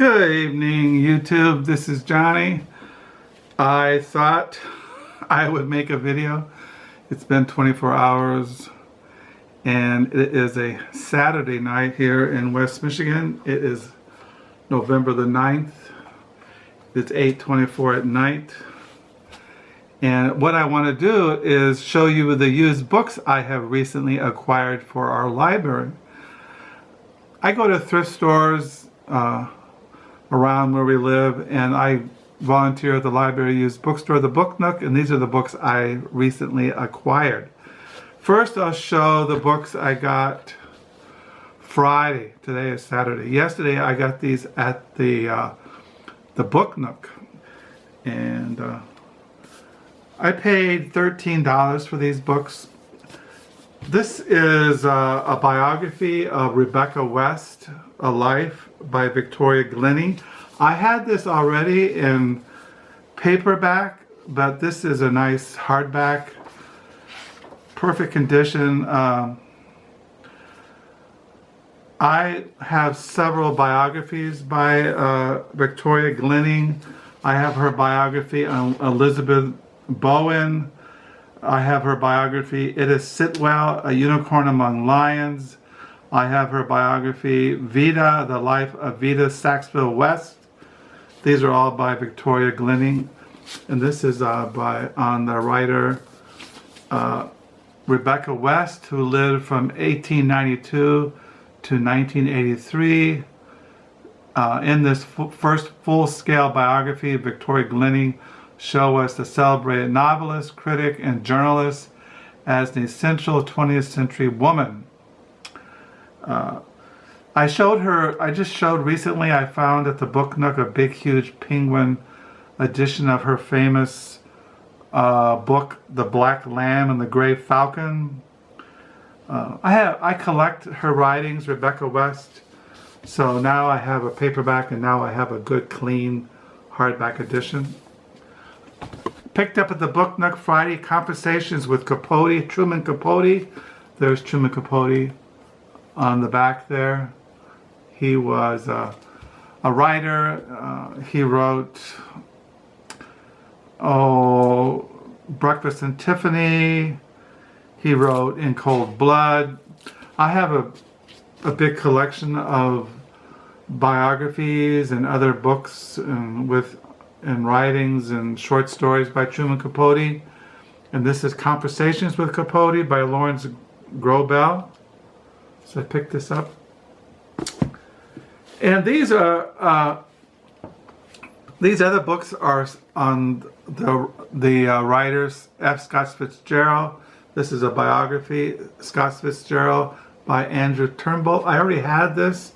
Good evening, YouTube. This is Johnny. I thought I would make a video. It's been 24 hours and it is a Saturday night here in West Michigan. It is November the 9th. It's 8:24 at night. And what I want to do is show you the used books I have recently acquired for our library. I go to thrift stores around where we live, and I volunteer at the library used bookstore, the Book Nook, and these are the books I recently acquired. First, I'll show the books I got Friday. Today is Saturday. Yesterday, I got these at the Book Nook, and I paid $13 for these books. This is a biography of Rebecca West, A Life by Victoria Glendinning. I had this already in paperback, but this is a nice hardback, perfect condition. I have several biographies by Victoria Glendinning. I have her biography on Elizabeth Bowen. I have her biography, Edith Sitwell, A Unicorn Among Lions. I have her biography, Vida, The Life of Vida Sackville West. These are all by Victoria Glendinning. And this is on the writer Rebecca West, who lived from 1892 to 1983. In this first full-scale biography, Victoria Glendinning show us the celebrated novelist, critic, and journalist as an essential 20th century woman. I just showed recently, I found at the Book Nook a big, huge penguin edition of her famous book, The Black Lamb and the Gray Falcon. I collect her writings, Rebecca West, so now I have a paperback and now I have a good, clean, hardback edition. Picked up at the Book Nook Friday, Conversations with Capote, Truman Capote. There's Truman Capote on the back there. He was a writer. He wrote Breakfast and Tiffany. He wrote In Cold Blood. I have a big collection of biographies and other books and writings and short stories by Truman Capote. And this is Conversations with Capote by Lawrence Grobel. So I picked this up. And these are these other books are on the writers F. Scott Fitzgerald. This is a biography, Scott Fitzgerald by Andrew Turnbull. I already had this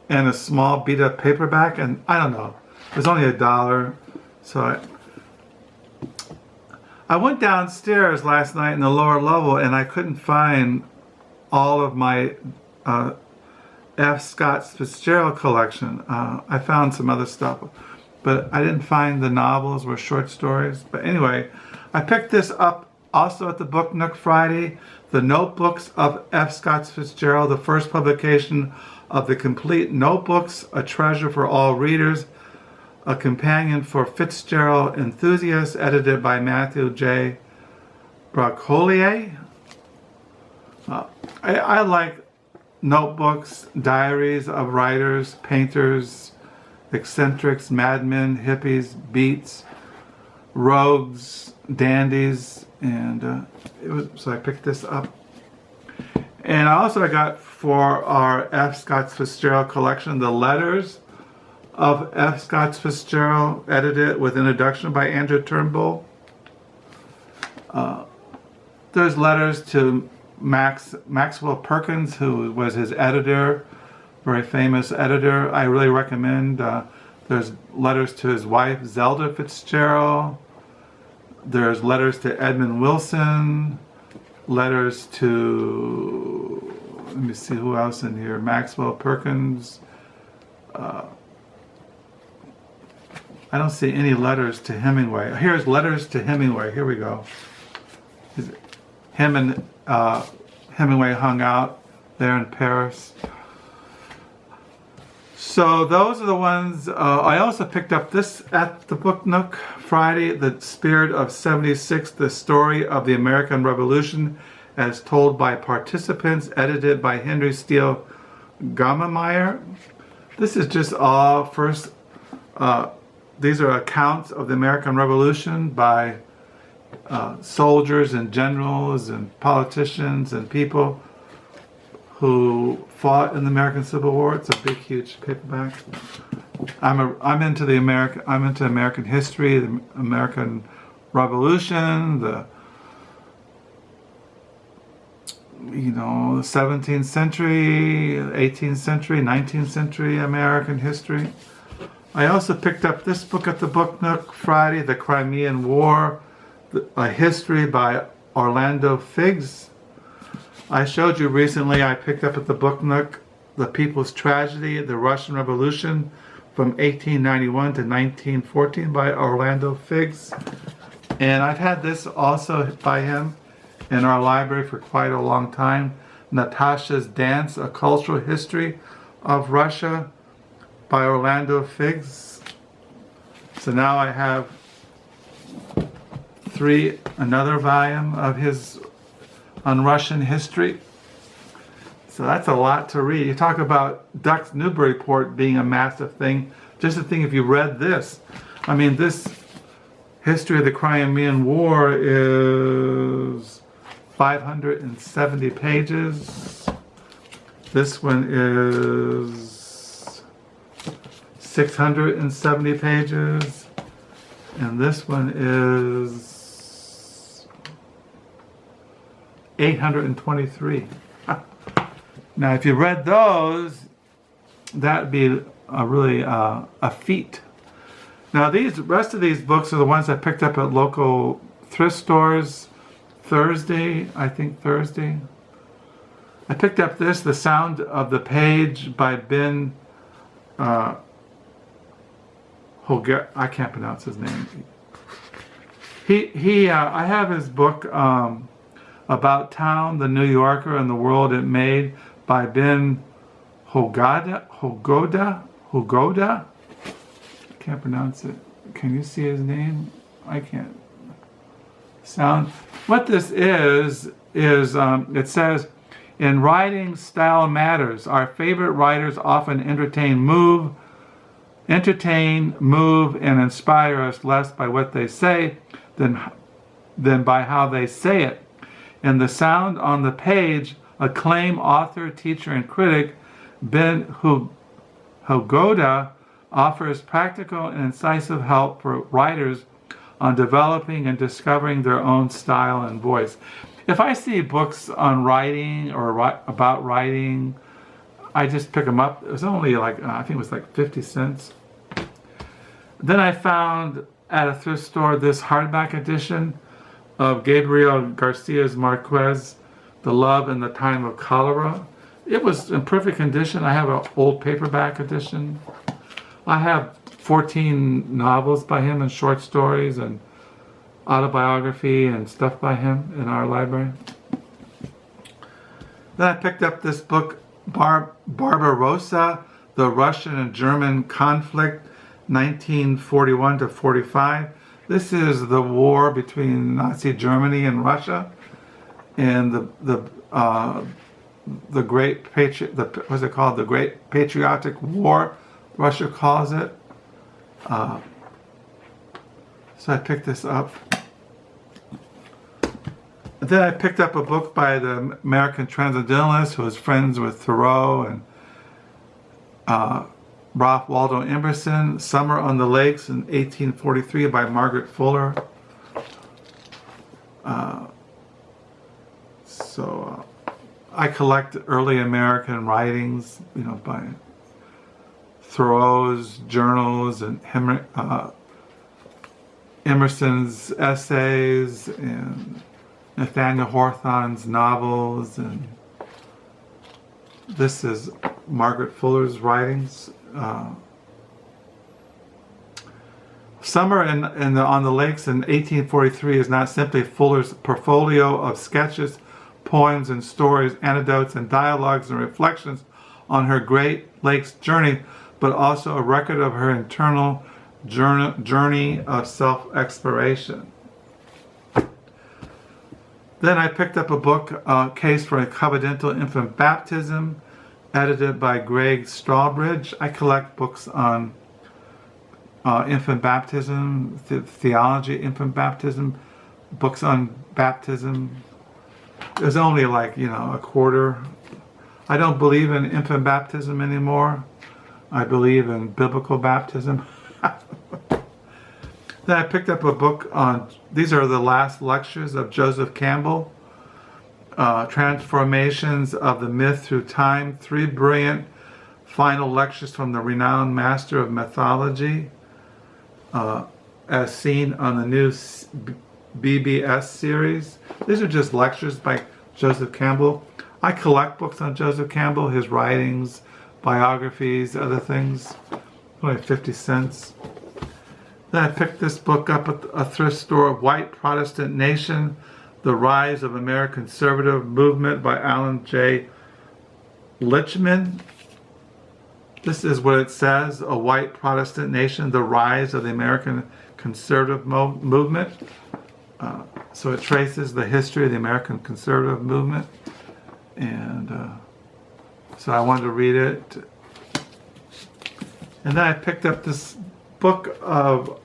in a small beat up paperback, and I don't know, it was only $1. So I went downstairs last night in the lower level and I couldn't find all of my F. Scott Fitzgerald collection. I found some other stuff, but I didn't find the novels or short stories. But anyway, I picked this up also at the Book Nook Friday, The Notebooks of F. Scott Fitzgerald, the first publication of the complete notebooks, a treasure for all readers, a companion for Fitzgerald enthusiasts, edited by Matthew J. Bruccoli. I like notebooks, diaries of writers, painters, eccentrics, madmen, hippies, beats, rogues, dandies, and so I picked this up. And I got for our F. Scott Fitzgerald collection the letters of F. Scott Fitzgerald, edited with introduction by Andrew Turnbull. There's letters to Maxwell Perkins, who was his editor, very famous editor. I really recommend. There's letters to his wife, Zelda Fitzgerald. There's letters to Edmund Wilson. Letters to, let me see who else in here, Maxwell Perkins. I don't see any letters to Hemingway. Here's letters to Hemingway. Here we go. Him and Hemingway hung out there in Paris. So those are the ones. I also picked up this at the Book Nook Friday, The Spirit of 76, The Story of the American Revolution as Told by Participants, edited by Henry Steele Gammemeyer. This is just all first, these are accounts of the American Revolution by soldiers and generals and politicians and people who fought in the American Civil War. It's a big, huge paperback. I'm into American history, the American Revolution, the 17th century, 18th century, 19th century American history. I also picked up this book at the Book Nook Friday, The Crimean War, A History by Orlando Figes. I showed you recently, I picked up at the Book Nook, The People's Tragedy, The Russian Revolution from 1891 to 1914 by Orlando Figes. And I've had this also by him in our library for quite a long time. Natasha's Dance, A Cultural History of Russia by Orlando Figes. So now I have another volume of his on Russian history. So that's a lot to read. You talk about Dux Newburyport being a massive thing. Just to think if you read this. I mean, this history of the Crimean War is 570 pages. This one is 670 pages. And this one is 823. Now, if you read those, that'd be a feat. Now, these rest of these books are the ones I picked up at local thrift stores Thursday. I picked up this, The Sound of the Page by Ben I can't pronounce his name. I have his book About Town, the New Yorker, and the World It Made by Ben Yagoda. I can't pronounce it. Can you see his name? I can't. What this is it says, in writing, style matters. Our favorite writers often entertain, move, and inspire us less by what they say than by how they say it. In The Sound on the Page, acclaimed author, teacher, and critic Ben Yagoda offers practical and incisive help for writers on developing and discovering their own style and voice. If I see books on writing or about writing, I just pick them up. It was only I think it was like 50 cents. Then I found at a thrift store this hardback edition of Gabriel Garcia's Marquez, The Love in the Time of Cholera. It was in perfect condition. I have an old paperback edition. I have 14 novels by him and short stories and autobiography and stuff by him in our library. Then I picked up this book, Barbarossa, The Russian and German Conflict, 1941 to 45. This is the war between Nazi Germany and Russia, and the Great what's it called? The Great Patriotic War, Russia calls it. So I picked this up. And then I picked up a book by the American transcendentalist who was friends with Thoreau and Ralph Waldo Emerson, Summer on the Lakes in 1843 by Margaret Fuller. I collect early American writings, by Thoreau's journals and Emerson's essays and Nathaniel Hawthorne's novels, and this is Margaret Fuller's writings. Summer on the Lakes in 1843 is not simply Fuller's portfolio of sketches, poems, and stories, anecdotes, and dialogues and reflections on her Great Lakes journey, but also a record of her internal journey of self-exploration. Then I picked up a book, Case for a Covenantal Infant Baptism, edited by Greg Strawbridge. I collect books on infant baptism, theology, infant baptism, books on baptism. There's only like, a quarter. I don't believe in infant baptism anymore. I believe in biblical baptism. Then I picked up a book on, these are the last lectures of Joseph Campbell, Transformations of the Myth Through Time, 3 brilliant final lectures from the renowned master of mythology, as seen on the new BBS series. These are just lectures by Joseph Campbell. I collect books on Joseph Campbell, his writings, biographies, other things. Only 50 cents. Then I picked this book up at a thrift store, White Protestant Nation, The Rise of American Conservative Movement by Alan J. Richmond. This is what it says, A White Protestant Nation, The Rise of the American Conservative Movement. So it traces the history of the American Conservative Movement. And so I wanted to read it. And then I picked up this book of,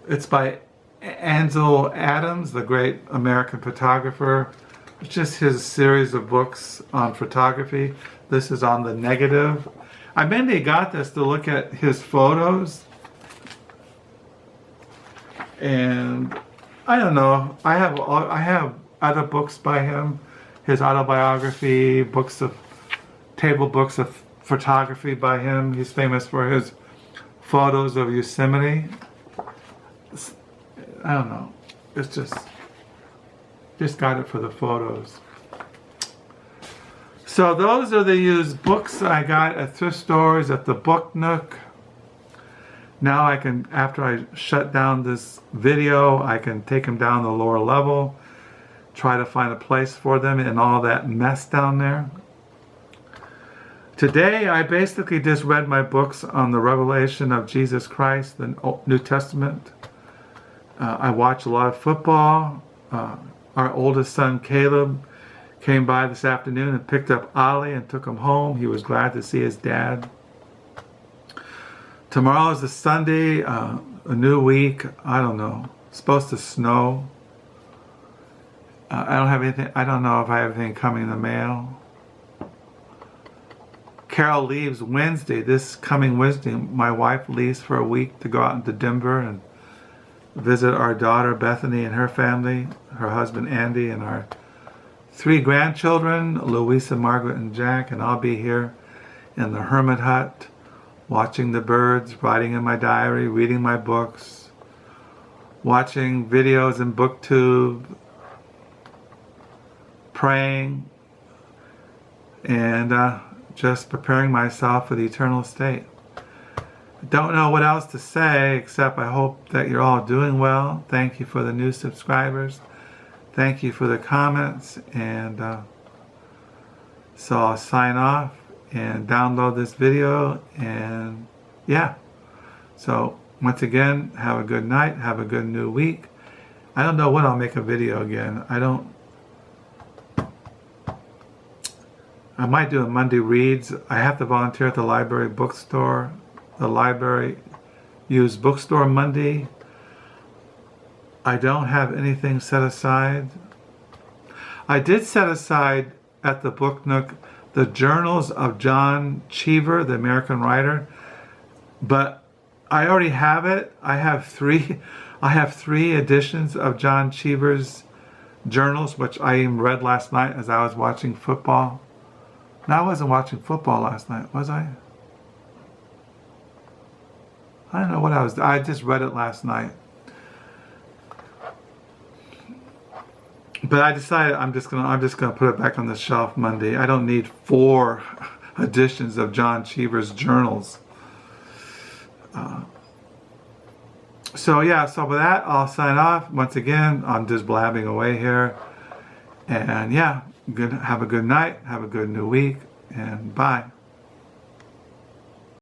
it's by Ansel Adams, the great American photographer. It's just his series of books on photography. This is on the negative. I mainly got this to look at his photos. And I don't know, I have other books by him, his autobiography, table books of photography by him. He's famous for his photos of Yosemite. I don't know. It's just got it for the photos. So those are the used books I got at thrift stores, at the Book Nook. Now I can, after I shut down this video, I can take them down the lower level, try to find a place for them in all that mess down there. Today I basically just read my books on the revelation of Jesus Christ, the New Testament. I watch a lot of football. Our oldest son Caleb came by this afternoon and picked up Ollie and took him home. He was glad to see his dad. Tomorrow is a Sunday, a new week. I don't know. It's supposed to snow. I don't have anything. I don't know if I have anything coming in the mail. Carol leaves Wednesday. This coming Wednesday, my wife leaves for a week to go out into Denver and visit our daughter Bethany and her family, her husband Andy, and our 3 grandchildren, Louisa, Margaret, and Jack. And I'll be here in the hermit hut, watching the birds, writing in my diary, reading my books, watching videos in BookTube, praying, and just preparing myself for the eternal state. Don't know what else to say, except I hope that you're all doing well. Thank you for the new subscribers. Thank you for the comments. And so I'll sign off and download this video. And yeah. So once again, have a good night. Have a good new week. I don't know when I'll make a video again. I might do a Monday Reads. I have to volunteer at the library bookstore. The library used bookstore Monday. I don't have anything set aside. I did set aside at the Book Nook the journals of John Cheever, the American writer, but I already have it. I have three editions of John Cheever's journals, which I even read last night as I was watching football. No, I wasn't watching football last night, was I? I don't know what I just read it last night. But I decided I'm just gonna put it back on the shelf Monday. I don't need 4 editions of John Cheever's journals. So yeah, so with that, I'll sign off. Once again, I'm just blabbing away here. And yeah, have a good night, have a good new week, and bye.